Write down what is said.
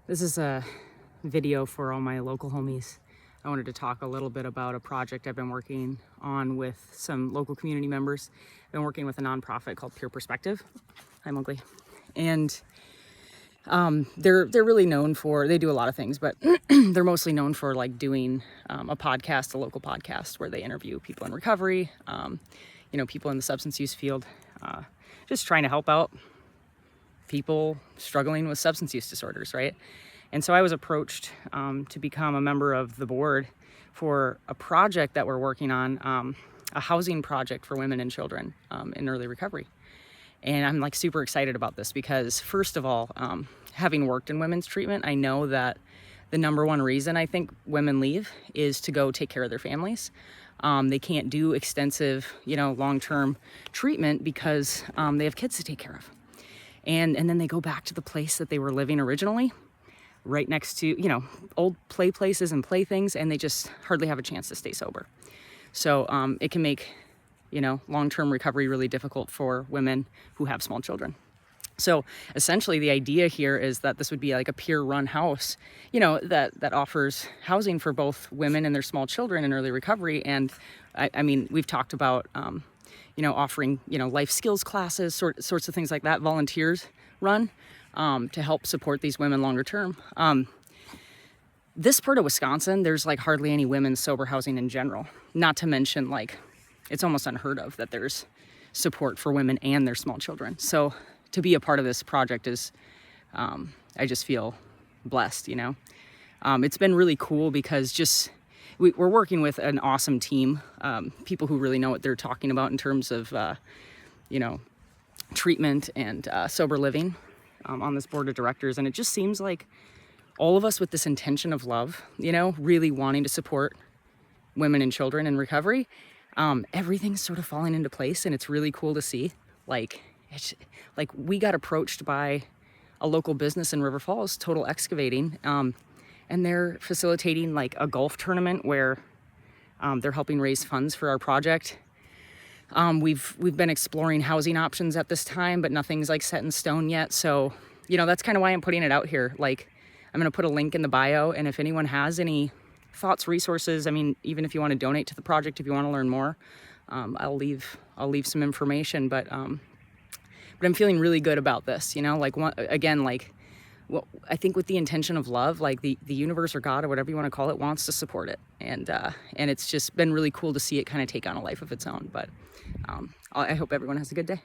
This is a video for all my local homies. I wanted to talk a little bit about a project I've been working on with some local community members. I've been working with a nonprofit called Pure Perspective. Hi, Mowgli. And they're really known for, they do a lot of things, but they're mostly known for like doing a podcast, a local podcast where they interview people in recovery, people in the substance use field, just trying to help out people struggling with substance use disorders, right? And so I was approached to become a member of the board for a project that we're working on, a housing project for women and children in early recovery. And I'm like super excited about this because, first of all, having worked in women's treatment, I know that the number one reason I think women leave is to go take care of their families. They can't do extensive, long-term treatment because they have kids to take care of. And then they go back to the place that they were living originally, right next to, old play places and playthings, and they just hardly have a chance to stay sober. So it can make, long-term recovery really difficult for women who have small children. So essentially the idea here is that this would be like a peer-run house, that offers housing for both women and their small children in early recovery. And I mean, we've talked about, offering, life skills classes, sorts of things like that, volunteers run to help support these women longer term. This part of Wisconsin, there's like hardly any women's sober housing in general, not to mention like it's almost unheard of that there's support for women and their small children. So to be a part of this project is, I just feel blessed, It's been really cool because we're working with an awesome team, people who really know what they're talking about in terms of, treatment and sober living on this board of directors. And it just seems like all of us with this intention of love, really wanting to support women and children in recovery, everything's sort of falling into place, and it's really cool to see. Like we got approached by a local business in River Falls, Total Excavating, and they're facilitating like a golf tournament where they're helping raise funds for our project. We've been exploring housing options at this time, but nothing's like set in stone yet. So, that's kind of why I'm putting it out here. Like, I'm going to put a link in the bio, and if anyone has any thoughts, resources, I mean, even if you want to donate to the project, if you want to learn more, I'll leave some information, but I'm feeling really good about this, I think with the intention of love, like the universe or God or whatever you want to call it wants to support it. And it's just been really cool to see it kind of take on a life of its own. But I hope everyone has a good day.